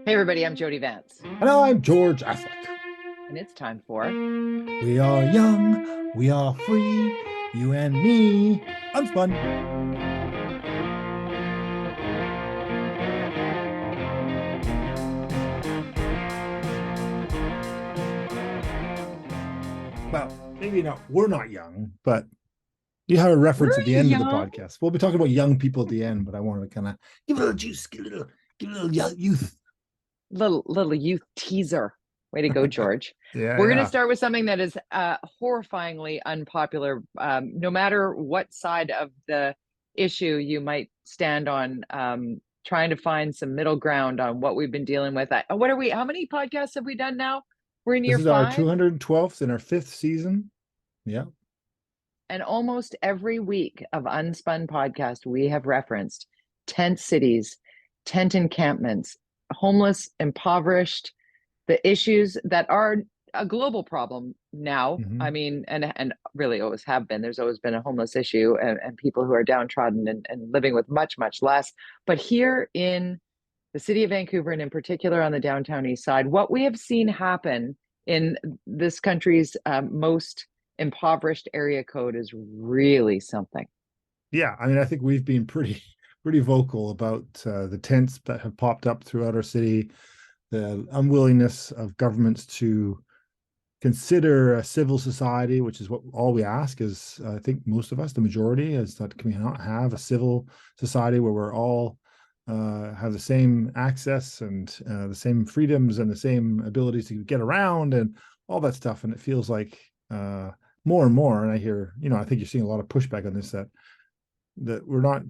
Hey everybody, I'm Jody Vance, Hello, I'm George-Affleck. and it's time for We are young, we are free, you and me, UnSpun. Well, maybe not, we're not young, but you have a reference We're at the end of the young. podcast. We'll be talking about young people at the end, but I wanted to kind of give a little juice, give a little youth. Little youth teaser. Way to go, George. Yeah, We're going to yeah. start with something that is horrifyingly unpopular, no matter what side of the issue you might stand on. Trying to find some middle ground on what we've been dealing with. What are we? How many podcasts have we done now? We're in This year is our 5, 212th in our 5th season. Yeah. and almost every week of Unspun podcast, we have referenced tent cities, tent encampments, homeless, impoverished, the issues that are a global problem now. Mm-hmm. I mean, and really always have been. There's always been a homeless issue and people who are downtrodden and living with much, much less. But here in the city of Vancouver, and in particular on the downtown east side, what we have seen happen in this country's most impoverished area code is really something. Yeah, I mean, I think we've been pretty vocal about the tents that have popped up throughout our city, the unwillingness of governments to consider a civil society, which is what all we ask is, I think most of us, the majority, is that can we not have a civil society where we're all have the same access and the same freedoms and the same abilities to get around and all that stuff. And it feels like more and more, and I hear, I think you're seeing a lot of pushback on this, that we're not,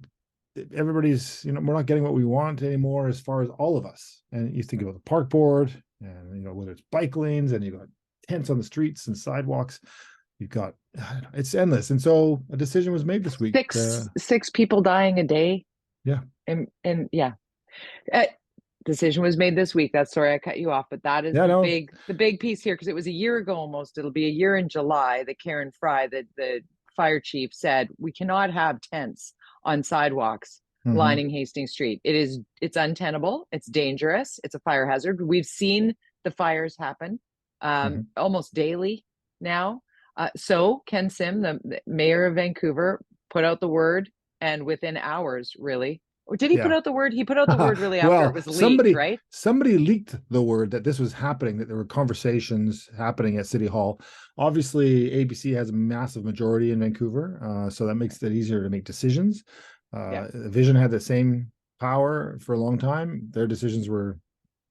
everybody's, we're not getting what we want anymore as far as all of us. And you think about the park board and, whether it's bike lanes and you've got tents on the streets and sidewalks, you've got, it's endless. And so a decision was made this week. Six people dying a day. Yeah. And yeah, uh, decision was made this week. That's, sorry I cut you off, but that is Yeah, no. the big piece here, because it was a year ago almost. It'll be a year in July that Karen Fry, the fire chief, said we cannot have tents on sidewalks lining Hastings Street. It's untenable. It's dangerous. It's a fire hazard. We've seen the fires happen almost daily now. So Ken Sim, the mayor of Vancouver, put out the word, and within hours, really. Or did he put Yeah. out the word? He put out the word really after it Well, was leaked, right? somebody leaked the word that this was happening, that there were conversations happening at City Hall. Obviously, ABC has a massive majority in Vancouver, so that makes it easier to make decisions. Yeah. Vision had the same power for a long time. Their decisions were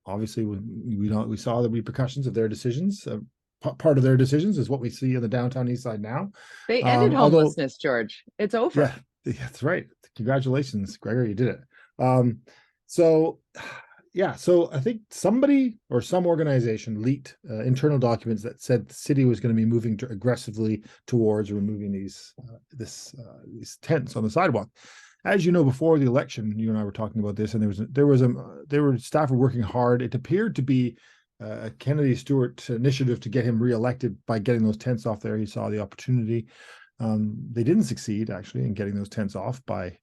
obviously, we saw the repercussions of their decisions. Part of their decisions is what we see in the downtown east side now. They ended homelessness, George. It's over. Yeah, that's right. Congratulations, Gregor, you did it. So I think somebody or some organization leaked internal documents that said the city was going to be moving aggressively towards removing these tents on the sidewalk. As you know, before the election, you and I were talking about this, and staff were working hard. It appeared to be a Kennedy Stewart initiative to get him reelected by getting those tents off there. He saw the opportunity. They didn't succeed actually in getting those tents off by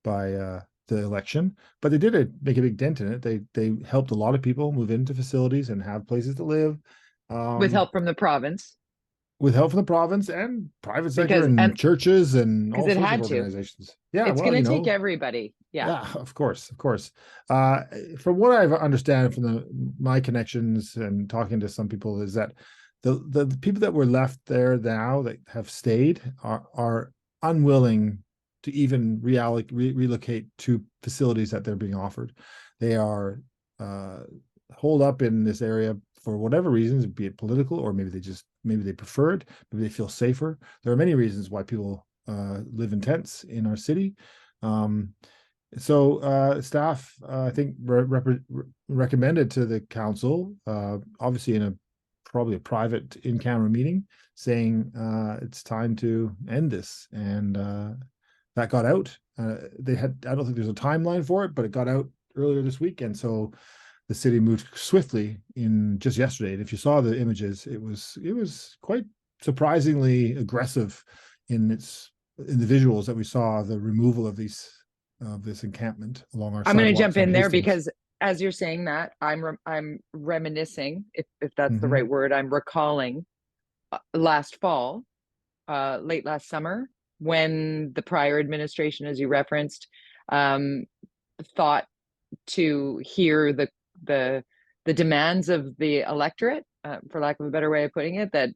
the election, but they did make a big dent in it. They helped a lot of people move into facilities and have places to live, with help from the province. With help from the province and private sector and churches and all it sorts had of organizations. Yeah, it's going to take everybody. Yeah, of course. From what I understand from my connections and talking to some people is that the people that were left there now that have stayed are unwilling to even relocate to facilities that they're being offered. They are holed up in this area for whatever reasons, be it political, or maybe they prefer it, maybe they feel safer. There are many reasons why people live in tents in our city. So staff, I think, recommended to the council, obviously in probably a private in-camera meeting, saying it's time to end this. And that got out. I don't think there's a timeline for it, but it got out earlier this week. And so the city moved swiftly in just yesterday. And if you saw the images, it was quite surprisingly aggressive in the visuals that we saw, the removal of this encampment along our. I'm going to jump in there because as you're saying that, I'm reminiscing, if that's the Mhm. right word. I'm recalling last fall, late last summer, when the prior administration, as you referenced, um, thought to hear the the demands of the electorate, for lack of a better way of putting it, that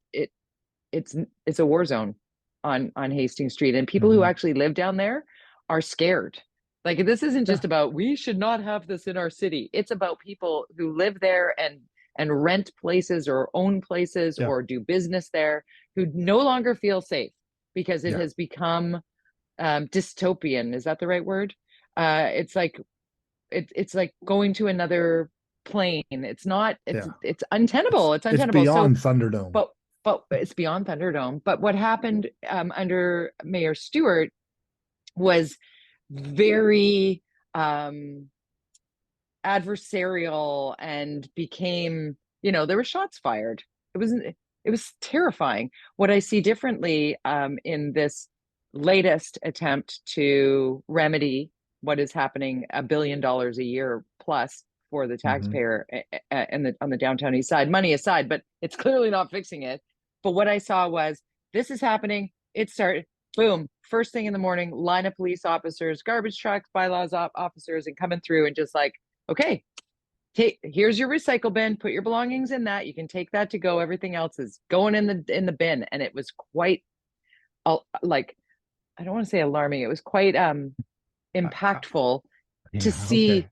it's a war zone on Hastings Street, and people who Mhm. actually live down there are scared. Like, this isn't Yeah. just about we should not have this in our city. It's about people who live there and rent places or own places Yeah. or do business there, who no longer feel safe because it Yeah. has become dystopian. Is that the right word? It's like it's like going to another plane. It's not. Yeah. It's untenable. It's It's untenable. So, beyond Thunderdome. but it's beyond Thunderdome. But what happened under Mayor Stewart was very um, adversarial and became, there were shots fired. It was terrifying. What I see differently in this latest attempt to remedy what is happening, $1 billion a year plus for the Mhm. taxpayer on the downtown east side, money aside, but it's clearly not fixing it. But what I saw was, this is happening. It started, boom, first thing in the morning, line of police officers, garbage trucks, bylaws officers, and coming through and just like, okay, here's your recycle bin, put your belongings in that, you can take that to go, everything else is going in the bin. And it was quite like, I don't want to say alarming, it was quite I- impactful to yeah. see. Okay.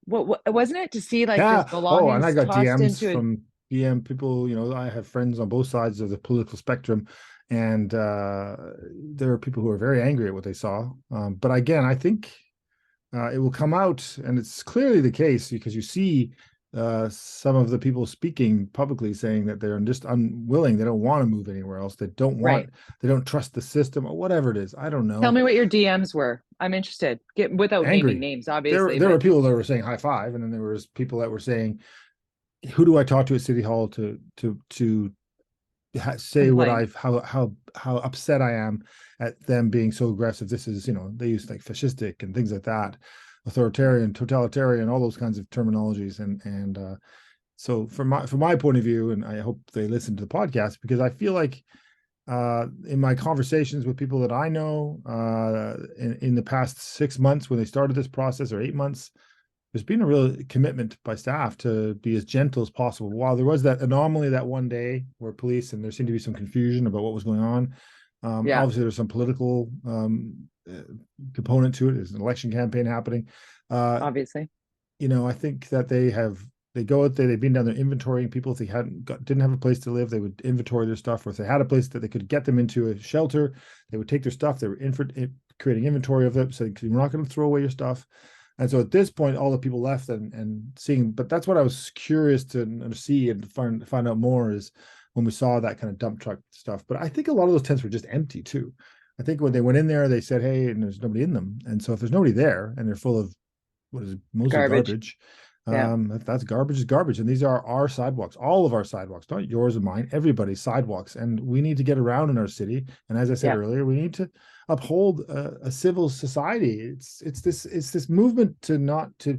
What wasn't it, to see like Yeah. just Oh, and I belongings got tossed DMs into a from people. I have friends on both sides of the political spectrum, and there are people who are very angry at what they saw. But again, I think it will come out, and it's clearly the case because you see some of the people speaking publicly saying that they're just unwilling. They don't want to move anywhere else. right. They don't trust the system or whatever it is. I don't Tell know. me what your DMs were. I'm interested. Get without naming Angry. names, There, obviously, there were but people that were saying high five, and then there was people that were saying, "Who do I talk to at City Hall to say what complain. I've how upset I am at them being so aggressive? This is, they use like fascistic and things like that, authoritarian, totalitarian, all those kinds of terminologies, and so from my point of view, and I hope they listen to the podcast because I feel like in my conversations with people that I know in the past 6 months when they started this process, or 8 months, there's been a real commitment by staff to be as gentle as possible. While there was that anomaly that one day where police, and there seemed to be some confusion about what was going on, Yeah, obviously there's some political component to it. There's an election campaign happening. Uh, obviously. I think that they go out there, they've been down there inventorying people. If they didn't have a place to live, they would inventory their stuff, or if they had a place that they could get them into a shelter, they would take their stuff. They were creating inventory of it, so you're not going to throw away your stuff. And so at this point, all the people left and seeing, but that's what I was curious to see and find out more, is when we saw that kind of dump truck stuff. But I think a lot of those tents were just empty too. I think when they went in there, they said, "Hey," and there's nobody in them. And so if there's nobody there and they're full of what is mostly Garbage. garbage, Yeah, that's garbage is garbage. And these are our sidewalks, all of our sidewalks, not yours and mine, everybody's sidewalks. And we need to get around in our city. And as I said yeah. earlier, we need to uphold a civil society. It's this movement to not to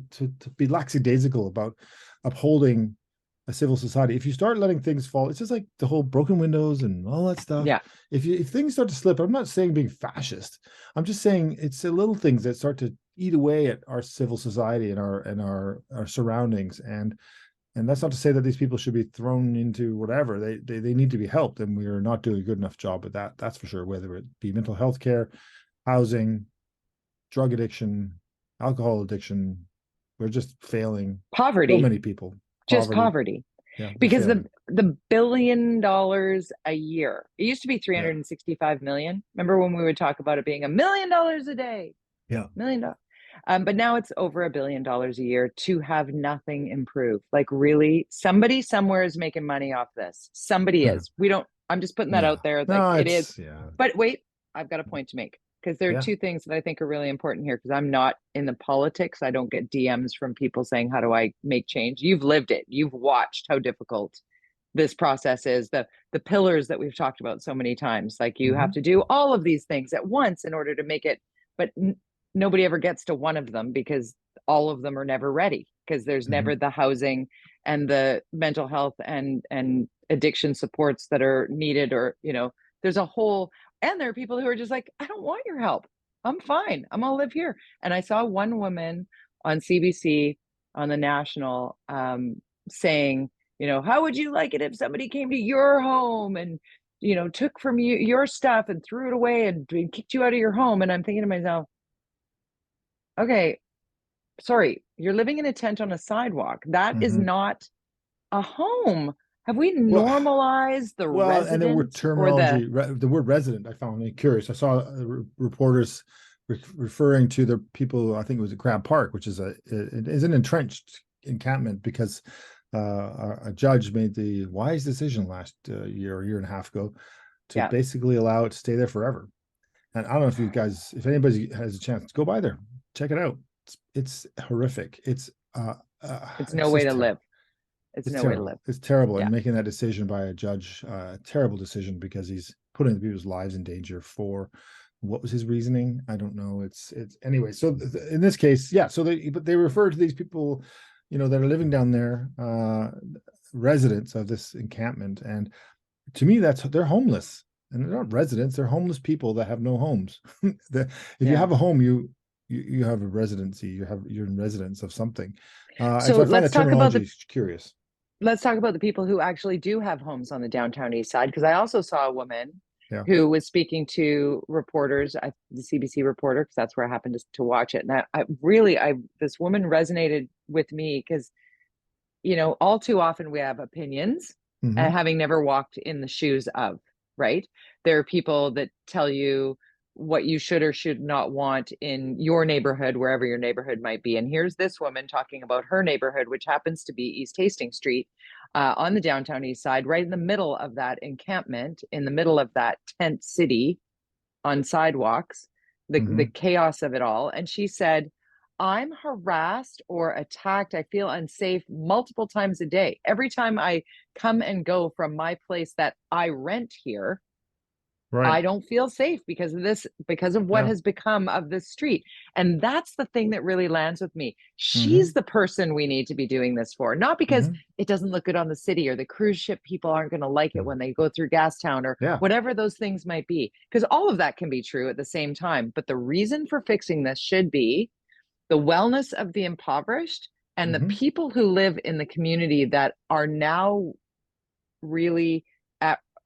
be lackadaisical about upholding a civil society. If you start letting things fall, it's just like the whole broken windows and all that stuff. Yeah. If things start to slip, I'm not saying being fascist. I'm just saying it's the little things that start to eat away at our civil society and our surroundings. And that's not to say that these people should be thrown into whatever. They need to be helped, and we are not doing a good enough job with that. That's for sure. Whether it be mental health care, housing, drug addiction, alcohol addiction, we're just failing so Poverty, many people. just Poverty, poverty. yeah, we're Because failing. the $1 billion a year, it used to be Yeah, 365 million. Remember when we would talk about it being $1 million a day, yeah, $1 million. But now it's over $1 billion a year to have nothing improve. Like, really, somebody somewhere is making money off this. Somebody is. We don't. I'm just putting that yeah. out there. Like, No, it is. it's yeah, But wait, I've got a point to make, because there are yeah. two things that I think are really important here. Because I'm not in the politics. I don't get DMs from people saying, "How do I make change?" You've lived it. You've watched how difficult this process is. The pillars that we've talked about so many times. Like, you have Mhm. to do all of these things at once in order to make it. But nobody ever gets to one of them, because all of them are never ready because there's never the housing and the mental health and addiction supports that are needed, or there's a whole, and there are people who are just like, I don't want your help, I'm fine, I'm gonna live here. And I saw one woman on CBC on the national saying, how would you like it if somebody came to your home and took from you your stuff and threw it away and kicked you out of your home? And I'm thinking to myself, okay, sorry, you're living in a tent on a sidewalk. That is not a home. Have we normalized the resident? And the word terminology, the word resident, I found it curious. I saw reporters referring to the people, I think it was at Crab Park, which is an entrenched encampment because a judge made the wise decision last year and a half ago to basically allow it to stay there forever. And I don't know if you guys, if anybody has a chance to go by there, check it out. It's horrific. It's no way to live. It's no way to live. It's terrible. And making that decision by a judge, terrible decision, because he's putting people's lives in danger for, what was his reasoning? I don't know. It's anyway. So in this case, so they refer to these people, that are living down there, residents of this encampment. And to me, they're homeless, and they're not residents. They're homeless people that have no homes. If you have a home, you have a residency. You're in residence of something. So I find that terminology curious. Let's talk about the people who actually do have homes on the downtown east side, because I also saw a woman who was speaking to reporters, the CBC reporter, because that's where I happened to watch it. And I this woman resonated with me because, all too often we have opinions, having never walked in the shoes of, right? There are people that tell you what you should or should not want in your neighborhood, wherever your neighborhood might be. And here's this woman talking about her neighborhood, which happens to be East Hastings Street, on the downtown east side, right in the middle of that encampment, in the middle of that tent city on sidewalks, the chaos of it all. And she said, I'm harassed or attacked. I feel unsafe multiple times a day. Every time I come and go from my place that I rent here, I don't feel safe because of this, because of what has become of this street. And that's the thing that really lands with me. She's the person we need to be doing this for, not because it doesn't look good on the city, or the cruise ship people aren't going to like it when they go through Gastown, or whatever those things might be, because all of that can be true at the same time. But the reason for fixing this should be the wellness of the impoverished and the people who live in the community that are now really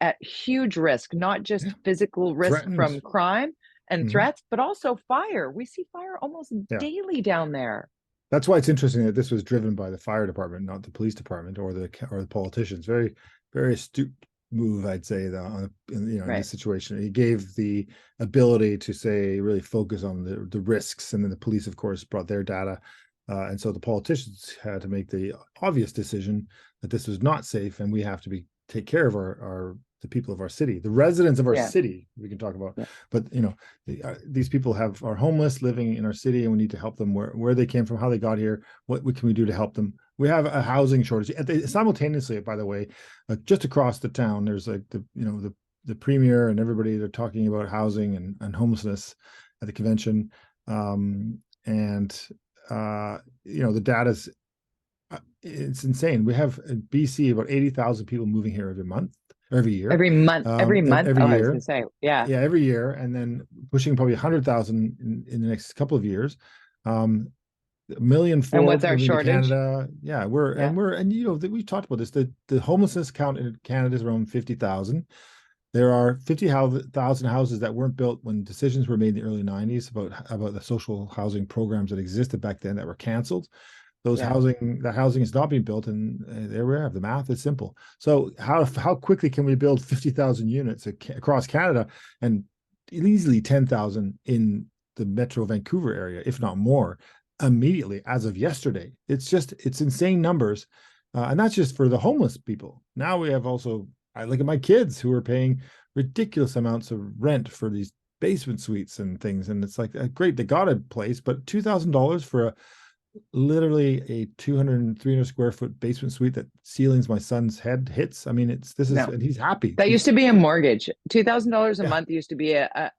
at huge risk, not just physical risk from crime and threats, but also fire. We see fire almost daily down there. That's why it's interesting that this was driven by the fire department, not the police department or the politicians. Very, very astute move, I'd say, in this situation. He gave the ability to really focus on the risks, and then the police, of course, brought their data. And so the politicians had to make the obvious decision that this was not safe, and we have to take care of the people of our city, the residents of our city. We can talk about, but these people are homeless, living in our city, and we need to help them where they came from, how they got here. What can we do to help them? We have a housing shortage. Simultaneously, by the way, just across the town, there's like the premier and everybody. They're talking about housing and homelessness at the convention, and the data's. It's insane. We have in BC about 80,000 people moving here every year. Every month. Every year. I was gonna say, every year, and then pushing probably 100,000 in the next couple of years. 1.4 million. And what's our shortage? Canada, we've talked about this. The homelessness count in Canada is around 50,000. There are 50,000 houses that weren't built when decisions were made in the early 90s about the social housing programs that existed back then that were canceled. That housing is not being built, and there we have. The math is simple. So how quickly can we build 50,000 units across Canada, and easily 10,000 in the Metro Vancouver area, if not more, immediately as of yesterday? It's insane numbers, and that's just for the homeless people. Now we have also, I look at my kids who are paying ridiculous amounts of rent for these basement suites and things, and it's like, great, they got a place, but $2,000 for literally a 200 300 square foot basement suite that ceilings my son's head hits. I mean, and he's happy. That used to be a mortgage. $2,000 a month used to be a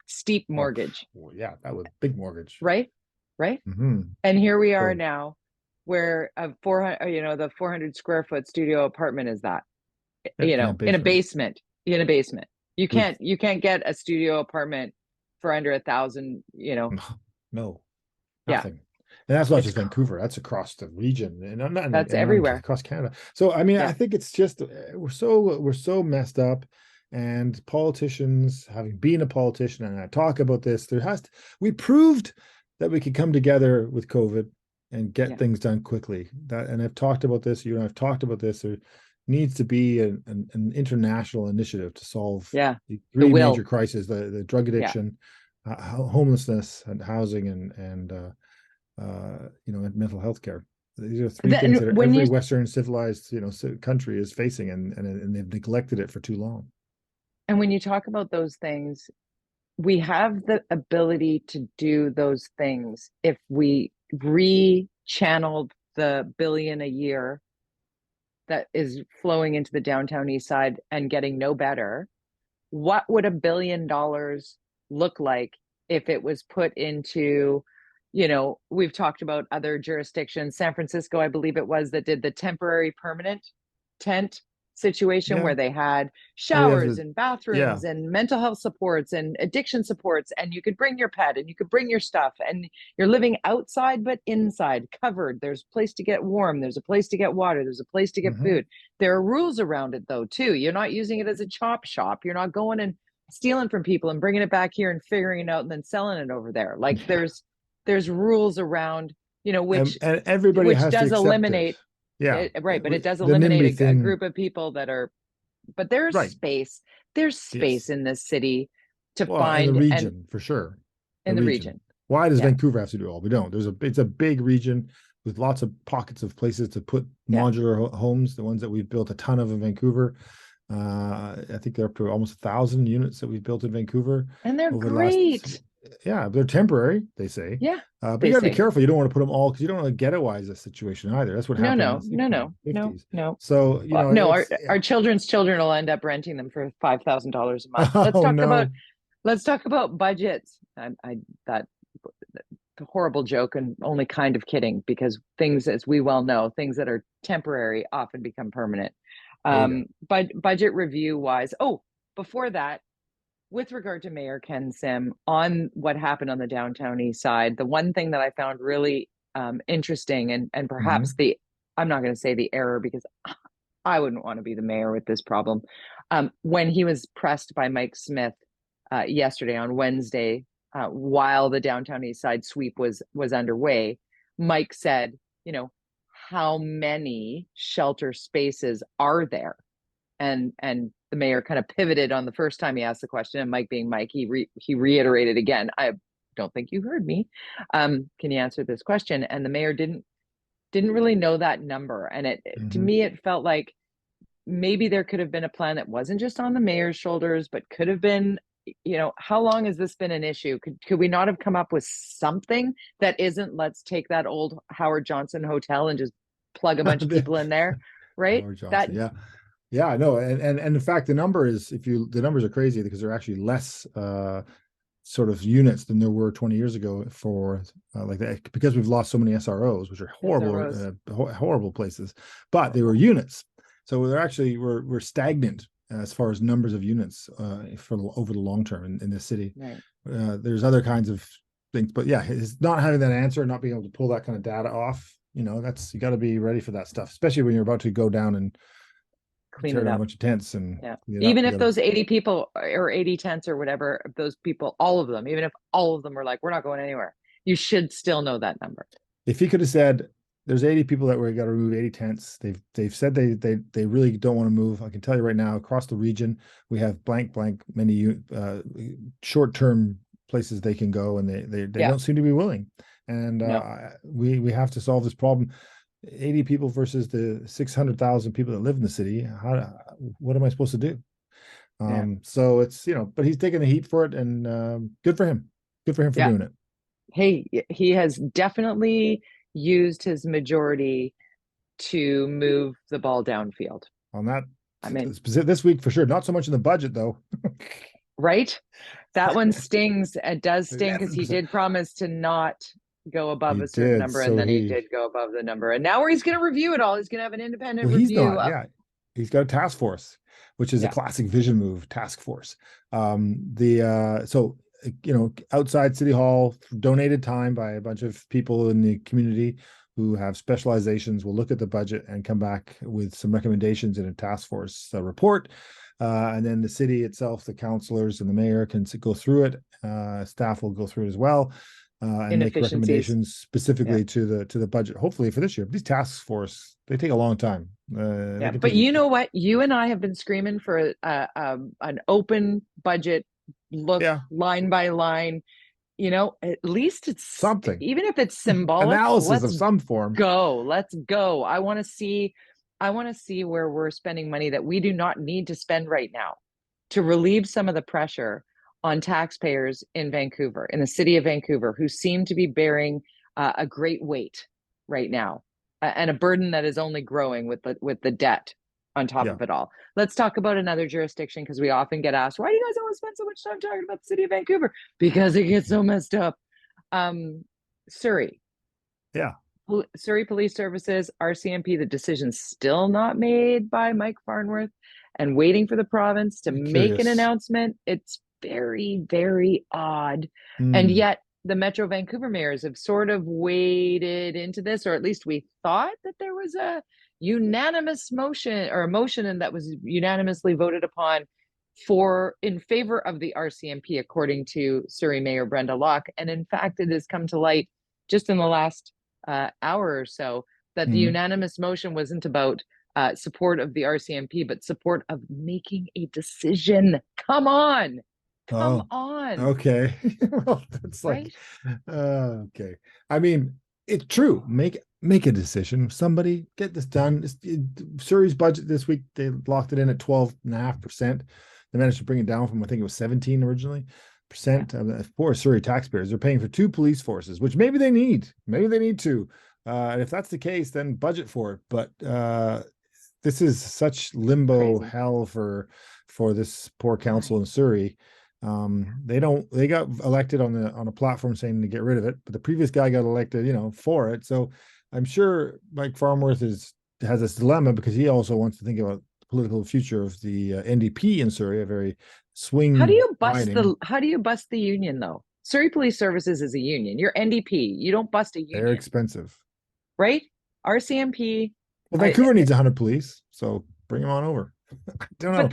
steep mortgage. That was a big mortgage, right? right? Mm-hmm. And here we are So now, where a 400, the 400 square foot studio apartment is that, yeah, in a in a basement basement, in a basement. You with can't get a studio apartment for under 1,000, no yeah, nothing. And that's not it's, just Vancouver, that's across the region that's and everywhere. across Canada. So I mean, I Yeah. think it's just we're so messed up. And politicians, having been a politician, and I talk about this, we proved that we could come together with COVID and get Yeah. things done quickly. And I've talked about this, you and I've talked about this. There needs to be an international initiative to solve Yeah. the The three major will. crises: the drug Yeah. addiction, homelessness, and housing, and and mental health care. These are three things that When every you Western civilized, country is facing, and they've neglected it for too long. and when you talk about those things, we have the ability to do those things if we re-channeled the billion a year that is flowing into the downtown east side and getting no better. What would $1 billion look like if it was put into, we've talked about other jurisdictions, San Francisco, I believe it was, that did the temporary permanent tent situation Yeah. where they had Oh, yeah. showers and Yeah. bathrooms and mental health supports and addiction supports, and you could bring your pet and you could bring your stuff, and you're living outside but inside, covered. There's a place to get warm, there's a place to get water, there's a place to get Mm-hmm. food. There are rules around it though too. You're not using it as a chop shop. You're not going and stealing from people and bringing it back here and figuring it out and then selling it over there. Like Yeah. there's rules around, which And everybody has to does accept it. eliminate Yeah. it, right, but it does The NIMBY eliminate a thing. group of people that are, but there's Right. space. There's space Yes. in this city to Well, in the find, and region, for sure. in The the region. region. Why does Yeah. Vancouver have to do it all? We don't. It's a big region with lots of pockets of places to put Yeah. modular homes, the ones that we've built a ton of in Vancouver. I think they're up to almost 1,000 units that we've built in Vancouver And they're over the last. great. Yeah, they're temporary, they say. Yeah. But They you got to be say, careful. You don't want to put them all, because you don't want to ghettoize the situation either. That's what no, happened in the no, 60s no, and no, no, 50s. no. So, No, it's our children's children will end up renting them for $5,000 a month. oh no. Let's talk about budgets. That the horrible joke, and only kind of kidding, because things, as we well know, things that are temporary often become permanent. Oh yeah. But budget review wise, before that, with regard to Mayor Ken Sim on what happened on the downtown east side, the one thing that I found really interesting, and Mm-hmm. perhaps I'm not going to say the error, because I wouldn't want to be the mayor with this problem. When he was pressed by Mike Smith yesterday, on Wednesday, while the downtown east side sweep was underway, Mike said, how many shelter spaces are there? And the mayor kind of pivoted on the first time he asked the question, and Mike, being Mike, he reiterated again, I don't think you heard me. Can you answer this question? And the mayor didn't really know that number. And to Mm-hmm. me, it felt like maybe there could have been a plan that wasn't just on the mayor's shoulders, but could have been, how long has this been an issue? Could we not have come up with something that isn't, let's take that old Howard Johnson hotel and just plug a bunch of people in there, right? Howard That, Johnson, yeah. Yeah, I know. And in fact, the numbers are crazy, because they're actually less sort of units than there were 20 years ago for like that, because we've lost so many SROs, which are horrible places, but they were units. So they're actually, we're stagnant as far as numbers of units over the long term in this city. right. There's other kinds of things, but yeah, it's not having that answer, not being able to pull that kind of data off, you got to be ready for that stuff, especially when you're about to go down and Clean tear it down a up. bunch of tents and Yeah. clean it up. Even if those 80 people or 80 tents or whatever, those people, all of them, even if all of them were like, we're not going anywhere, you should still know that number. If he could have said, there's 80 people that we got to remove 80 tents, they've said they really don't want to move. I can tell you right now, across the region, we have blank many short-term places they can go, and they don't seem to be willing. And we have to solve this problem. 80 people versus the 600,000 people that live in the city. What am I supposed to do? So it's, but he's taking the heat for it, and good for him. Good for him for doing it. Hey, he has definitely used his majority to move the ball downfield. On that, I mean, this week for sure. Not so much in the budget though. Right? That one stings. It does sting, because he did promise to not go above He a certain did. number, and So then he did go above the number. And now he's going to review it all. He's going to have an independent well, he's review not. of, Yeah. He's got a task force, which is a yeah, classic vision move, task force. So outside City Hall, donated time by a bunch of people in the community who have specializations will look at the budget and come back with some recommendations in a task force report. And then the city itself, the councillors and the mayor can go through it. Staff will go through it as well. And make inefficiencies. recommendations specifically Yeah. to the budget, hopefully for this year. But these task force, they take a long time. They Yeah. can But take. you know what? You and I have been screaming for an open budget look, Yeah, line by line. At least it's, something even if it's symbolic, analysis let's of some form. go. Let's go. I want to see where we're spending money that we do not need to spend right now to relieve some of the pressure on taxpayers in Vancouver, in the city of Vancouver, who seem to be bearing a great weight right now, and a burden that is only growing with the debt on top Yeah. of it all. Let's talk about another jurisdiction, because we often get asked, why do you guys always spend so much time talking about the city of Vancouver? Because it gets so messed up. Surrey. Yeah. Surrey Police Services, RCMP, the decision's still not made by Mike Farnworth, and waiting for the province to make an announcement. It's very, very odd. And yet the Metro Vancouver mayors have sort of waded into this, or at least we thought that there was a unanimous motion, or a motion, and that was unanimously voted upon in favor of the RCMP, according to Surrey Mayor Brenda Locke. And in fact, it has come to light just in the last hour or so that the unanimous motion wasn't about support of the RCMP, but support of making a decision. Come on. Okay. Well, that's right? Okay. I mean, it's true. Make a decision. Somebody get this done. Surrey's budget this week, they locked it in at 12.5%. They managed to bring it down from, I think it was 17 originally. Percent. Poor Surrey taxpayers, they're paying for 2 police forces, which maybe they need. Maybe they need to. And if that's the case, then budget for it. But this is such limbo hell for this poor council in Surrey. They got elected on a platform saying to get rid of it, but the previous guy got elected, for it. So I'm sure Mike Farnworth has this dilemma, because he also wants to think about the political future of the NDP in Surrey, a very swing. How do you bust the union, though? Surrey Police Services is a union. You're NDP. You don't bust a union. They're expensive, right? RCMP. Well, Vancouver needs 100 police, so bring them on over. I don't know. But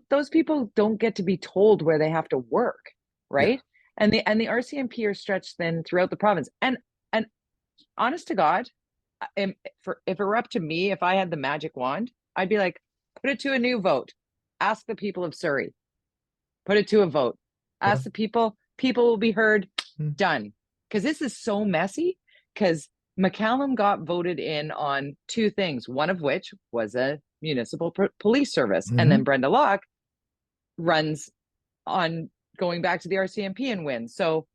those people don't get to be told where they have to work, right? Yeah. And the RCMP are stretched thin throughout the province. And honest to God, if it were up to me, if I had the magic wand, I'd be like, put it to a new vote. Ask the people of Surrey. Put it to a vote. Ask the people. People will be heard. Done. Because this is so messy. Because McCallum got voted in on 2 things, one of which was a municipal police service. And then Brenda Locke runs on going back to the RCMP and wins. So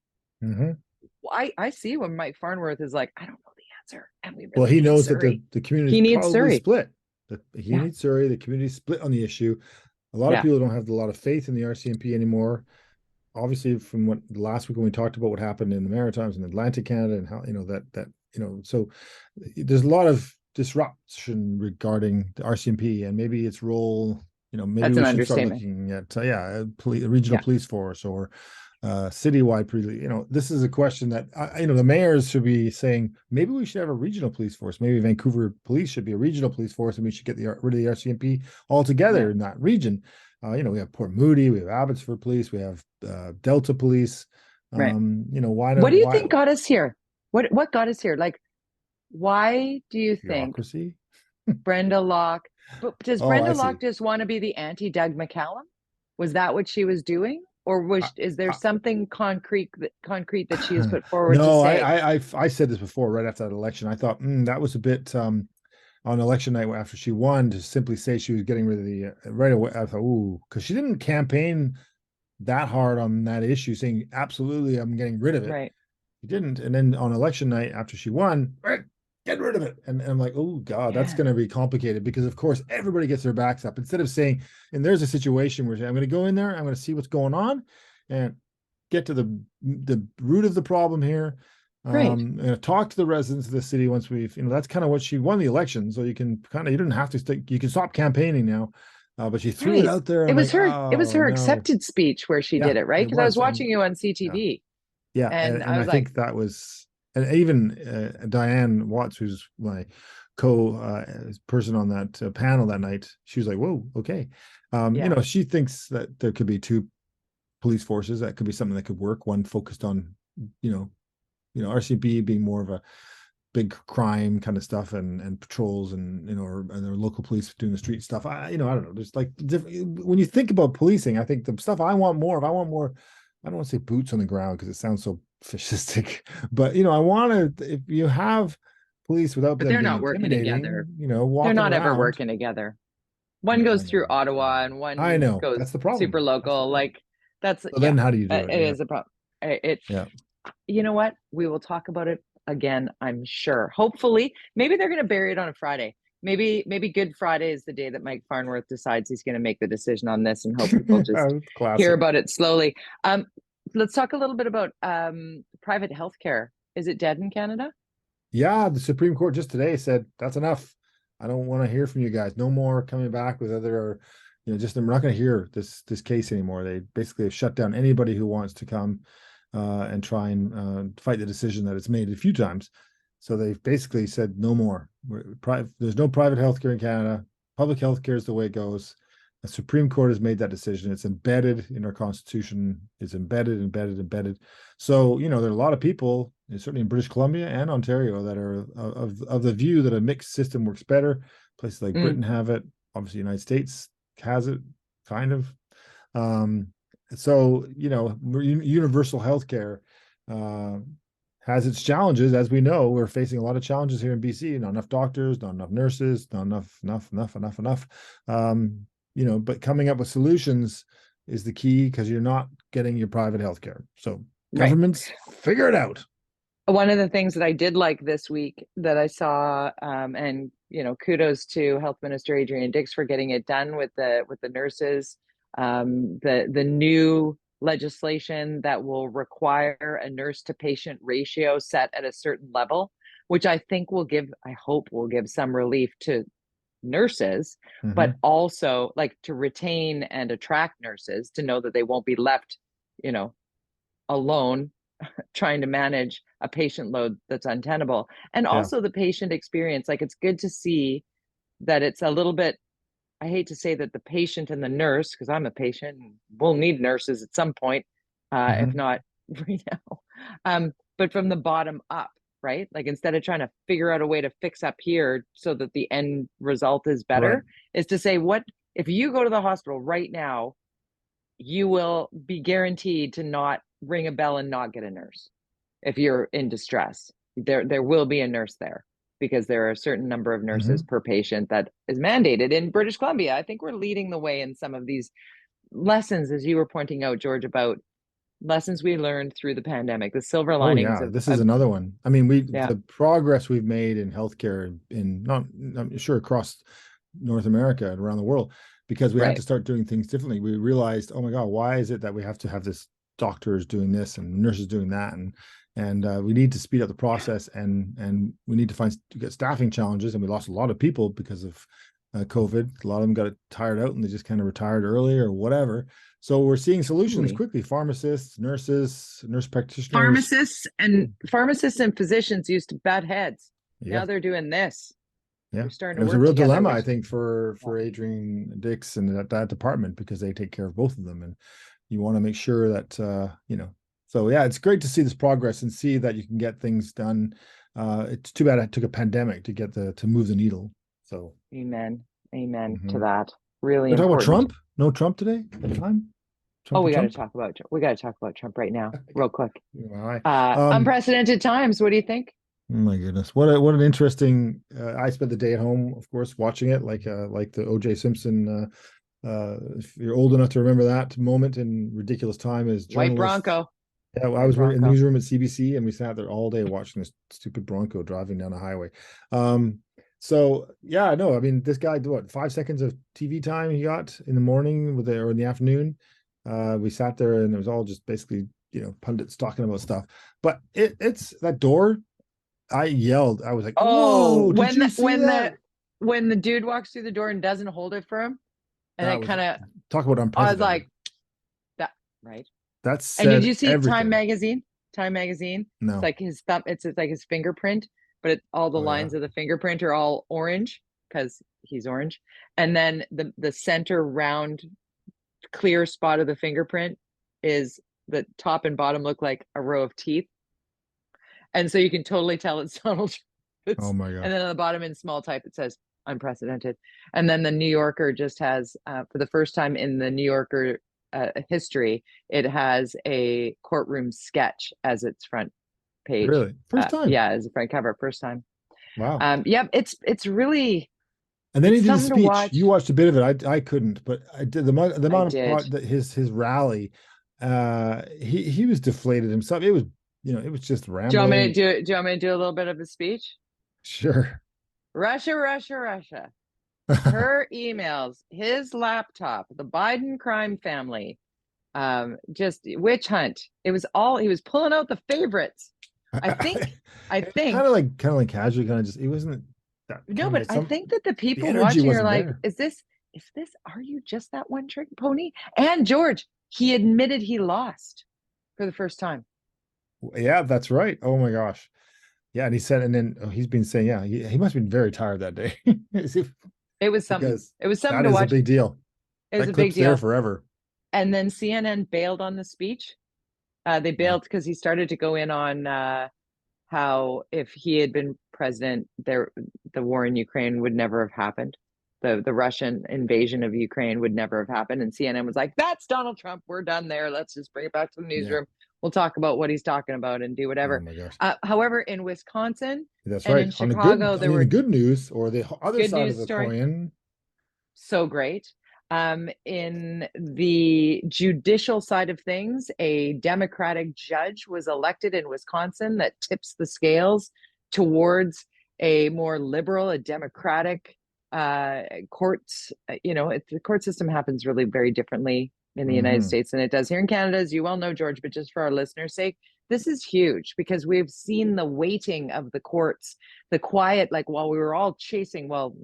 I see when Mike Farnworth is like, I don't know the answer. And we really he knows Surrey. that the community is probably Surrey. split. He needs Surrey. The community split on the issue. A lot of people don't have a lot of faith in the RCMP anymore. Obviously, from what last week when we talked about what happened in the Maritimes and Atlantic Canada, and how so there's a lot of disruption regarding the RCMP and maybe its role. Maybe we should start looking at a regional police force or citywide police. This is a question that the mayors should be saying. Maybe we should have a regional police force. Maybe Vancouver Police should be a regional police force, and we should get rid of the RCMP altogether in that region. We have Port Moody, we have Abbotsford Police, we have Delta Police. Right. Why not? What do you think got us here? What got us here? Like, why do you think Brenda Locke? But does Brenda Locke just want to be the anti-Doug McCallum? Was that what she was doing? Or is there something concrete that she has put forward? No, to say? I said this before, right after that election. I thought that was a bit on election night after she won, to simply say she was getting rid of the right away. I thought, because she didn't campaign that hard on that issue, saying absolutely I'm getting rid of it. Right. She didn't, and then on election night after she won, get rid of it. And I'm like, oh God, that's going to be complicated, because of course everybody gets their backs up. Instead of saying, and there's a situation where I'm going to go in there, I'm going to see what's going on and get to the root of the problem here. Right. And talk to the residents of the city once we've, that's kind of what she won the election. So you can you don't have to stick, you can stop campaigning now. But she threw it Right. out there. It I'm was like, her, it was oh her no. accepted speech where she Yeah, did it, right? it Because I was was. And watching you on yeah, CTV yeah. and I And I was like, think that was, and even Diane Watts, who's my co person on that panel that night, she was like, whoa, okay. yeah, She thinks that there could be two police forces. That could be something that could work. One focused on, RCMP being more of a big crime kind of stuff and patrols and and their local police doing the street stuff. I don't know. There's like when you think about policing, I think the stuff I want more of. I want more. I don't want to say boots on the ground because it sounds so fascistic, but I want to. If you have police without but them they're being not working intimidating, together. They're walking not ever around. working together. One Yeah, I goes through know. Ottawa and I one know. goes That's the super problem. That's the local. problem. Like that's, So yeah, then, how do you do it? it Yeah, is a problem. It, yeah. you know what? We will talk about it again, I'm sure. Hopefully, maybe they're going to bury it on a Friday. Maybe Good Friday is the day that Mike Farnworth decides he's going to make the decision on this and hope people just hear Classic. about it slowly. Let's talk a little bit about private healthcare. Is it dead in Canada? Yeah, the Supreme Court just today said that's enough. I don't want to hear from you guys. No more coming back with other, just we're not going to hear this case anymore. They basically have shut down anybody who wants to come and try and fight the decision that it's made a few times. So they've basically said no more. There's no private healthcare in Canada. Public healthcare is the way it goes. The Supreme Court has made that decision. It's embedded in our Constitution. It's embedded. So, there are a lot of people, certainly in British Columbia and Ontario, that are of the view that a mixed system works better. Places like Mm, Britain have it. Obviously, the United States has it, kind of. So, universal healthcare has its challenges. As we know, we're facing a lot of challenges here in BC. Not enough doctors, not enough nurses, not enough. But coming up with solutions is the key because you're not getting your private healthcare. So right. governments figure it out. One of the things that I did like this week that I saw, and kudos to Health Minister Adrian Dix for getting it done with the nurses. The new legislation that will require a nurse to patient ratio set at a certain level, which I hope will give some relief to nurses, but also like to retain and attract nurses to know that they won't be left, alone trying to manage a patient load that's untenable. And Yeah. also the patient experience. Like it's good to see that it's a little bit, I hate to say that the patient and the nurse, because I'm a patient and we'll need nurses at some point, if not right now. But from the bottom up, right? Like instead of trying to figure out a way to fix up here so that the end result is Right. better, is to say, what if you go to the hospital right now, you will be guaranteed to not ring a bell and not get a nurse. If you're in distress, there will be a nurse there because there are a certain number of nurses per patient that is mandated in British Columbia. I think we're leading the way in some of these lessons, as you were pointing out, George, about lessons we learned through the pandemic, the silver Oh linings yeah, of, this is another one. I mean, yeah, the progress we've made in healthcare in not, I'm sure across North America and around the world, because we had right. to start doing things differently. We realized, oh my God, why is it that we have to have this doctors doing this and nurses doing that, and we need to speed up the process, and we need to get staffing challenges, and we lost a lot of people because of COVID. A lot of them got tired out and they just kind of retired early or whatever. So we're seeing solutions Totally. quickly. Pharmacists, nurses, nurse practitioners. Pharmacists and physicians used to butt heads. Yeah. Now they're doing this. Yeah. They're starting It to was a work real together, dilemma, I which, think, for yeah. Adrian Dix and that department, because they take care of both of them. And you want to make sure that, so yeah, it's great to see this progress and see that you can get things done. It's too bad it took a pandemic to move the needle. So Amen. Amen to we're that. Really talking about important. Trump. No Trump today. Time. Oh, Trump or Trump. we got to talk about Trump right now, real quick. All right. Unprecedented times. What do you think? Oh my goodness, what an interesting. I spent the day at home, of course, watching it, like the O.J. Simpson. If you're old enough to remember that moment in ridiculous time as White journalists. Bronco. Yeah, well, I White was working in the Bronco. newsroom at CBC, and we sat there all day watching this stupid Bronco driving down the highway. So yeah, no, I mean, this guy, what, 5 seconds of TV time he got in the morning or in the afternoon. We sat there and it was all just basically pundits talking about stuff. But it's that door. I yelled. I was like, Oh, "Whoa! Did you see that?" when the dude walks through the door and doesn't hold it for him, and That it was kind of, talk about I was unprecedented. like, that right. That And did said you see Time everything. Magazine? Time Magazine. It's No. like his thumb. It's like his fingerprint, but all the Oh yeah. lines of the fingerprint are all orange because he's orange. And then the center round clear spot of the fingerprint is the top and bottom look like a row of teeth, and so you can totally tell it's Donald Trump. Oh my And gosh. then on the bottom in small type it says unprecedented. And then the New Yorker just has, for the first time in the New Yorker history, it has a courtroom sketch as its front page. Really? First time. Yeah, as a front cover, first time. Wow. Yeah, it's really, And then he it's did a something to speech. watch. You watched a bit of it. I couldn't, but I did the I amount of did. part that his rally. He was deflated himself. It was it was just Do you want me to rambling. do it? Do you want me to do a little bit of a speech? Sure. Russia, Russia, Russia. Her emails, his laptop, the Biden crime family, just witch hunt. It was all, he was pulling out the favorites. I think, I kind think, of like casually, kind of just. It wasn't that no, kind but of I some. think that the The people energy watching are wasn't like, there. are you just that one trick pony? And George, he admitted he lost for the first time. Yeah, that's right. Oh my gosh. Yeah, and he said, and then he's been saying, yeah, he must have been very tired that day. It was something. Because It was something that to is a watch. big deal. It was That a big clip's there deal. forever. And then CNN bailed on the speech. They Yeah. bailed because he started to go in on how if he had been president, the war in Ukraine would never have happened. The Russian invasion of Ukraine would never have happened. And CNN was like, "That's Donald Trump. We're done there. Let's just bring it back to the Yeah. newsroom. We'll talk about what he's talking about and do Oh whatever." my gosh. However, in Wisconsin That's and right. in Chicago, there The were good news or the other good side of news the story. coin. So great. In the judicial side of things, a Democratic judge was elected in Wisconsin that tips the scales towards a more liberal, a Democratic courts. The court system happens really very differently in the United Mm-hmm. States than it does here in Canada, as you well know, George. But just for our listeners' sake, this is huge because we've seen the waiting of the courts, the quiet, like while we were all chasing, while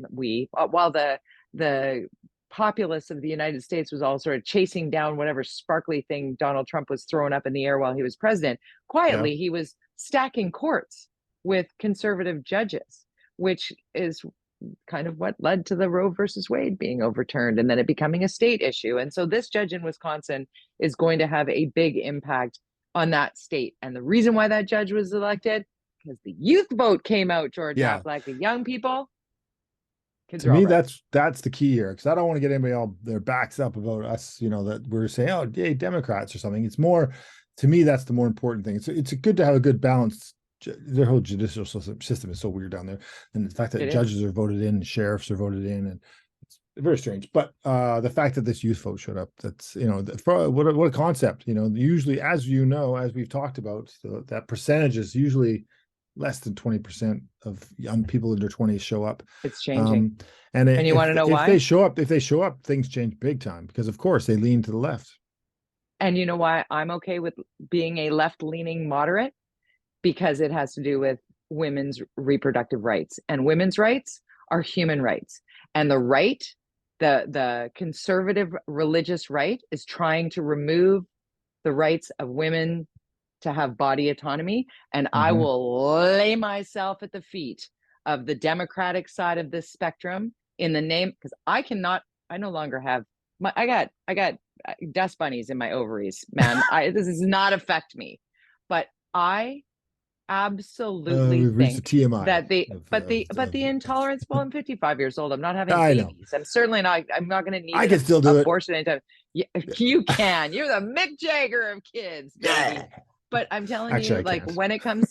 the populace of the United States was all sort of chasing down whatever sparkly thing Donald Trump was throwing up in the air while he was president. Yeah. Quietly, he was stacking courts with conservative judges, which is kind of what led to the Roe versus Wade being overturned and then it becoming a state issue. And so this judge in Wisconsin is going to have a big impact on that state. And the reason why that judge was elected, because the youth vote came out, Yeah. George-Affleck, the young people. Kids To are all me, right. that's the key here, because I don't want to get anybody all their backs up about us, that we're saying, oh, yay, Democrats or something. It's more, to me, that's the more important thing. It's good to have a good balance. Their whole judicial system is so weird down there, and the fact that judges are voted in, sheriffs are voted in, and it's very strange. But the fact that this youth vote showed up, that's what a concept. Usually, as as we've talked about, that percentage is usually less than 20% of young people in their 20s show up. It's changing. And you want to know why? if they show up, things change big time, because of course they lean to the left. And you know why I'm okay with being a left-leaning moderate? Because it has to do with women's reproductive rights, and women's rights are human rights. And the conservative religious right is trying to remove the rights of women to have body autonomy. And I will lay myself at the feet of the Democratic side of this spectrum in the name, because I no longer have I got dust bunnies in my ovaries, man. This does not affect me, but I absolutely We've reached the think TMI that the intolerance. Well, I'm 55 years old. I'm not having I know. babies. I'm certainly not. I'm not going to need I can still do abortion anytime. Yeah, you can. You're the Mick Jagger of kids, baby. Yeah. But I'm telling Actually, you, like can't. when it comes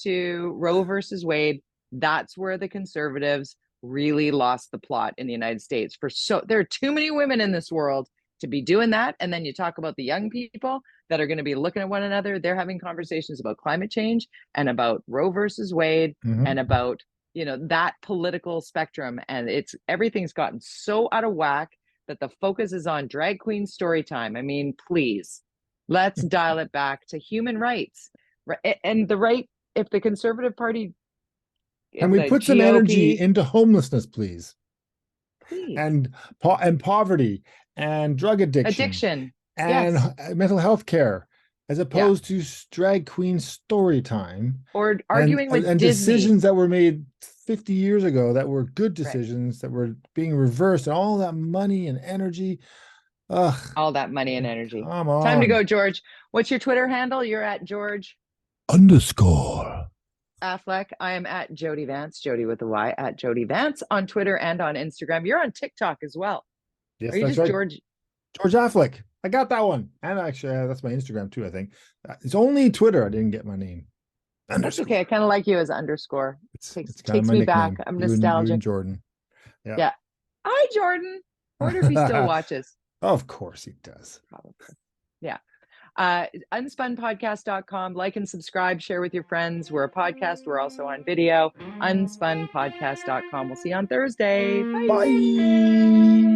to Roe versus Wade, that's where the conservatives really lost the plot in the United States. There are too many women in this world to be doing that. And then you talk about the young people that are going to be looking at one another. They're having conversations about climate change and about Roe versus Wade and about that political spectrum. And everything's gotten so out of whack that the focus is on drag queen story time. I mean, please. Let's dial it back to human rights. And the right, if the Conservative Party, and we the put some energy GOP, into homelessness, please. please. And poverty and drug Addiction. and Yes. mental health care, as opposed to drag queen story time Or arguing with and Disney. decisions that were made 50 years ago that were good decisions that were being reversed, and all that money and energy. Ugh. All that money and energy. Come on. Time to go, George. What's your Twitter handle? You're at George_Affleck. I am at Jody Vance, Jody with a Y, at Jody Vance on Twitter and on Instagram. You're on TikTok as well. Yes, Are you that's just right. George Affleck. I got that one. And actually, that's my Instagram too, I think. It's only Twitter I didn't get my name. That's okay. I kind of like you as underscore. It's Takes kind of my me nickname. back. I'm you nostalgic. and Jordan. Yeah. Hi, Jordan. I wonder if he still watches. Of course he does. Probably. Yeah. Unspunpodcast.com. Like and subscribe. Share with your friends. We're a podcast. We're also on video. Unspunpodcast.com. We'll see you on Thursday. Bye. Bye.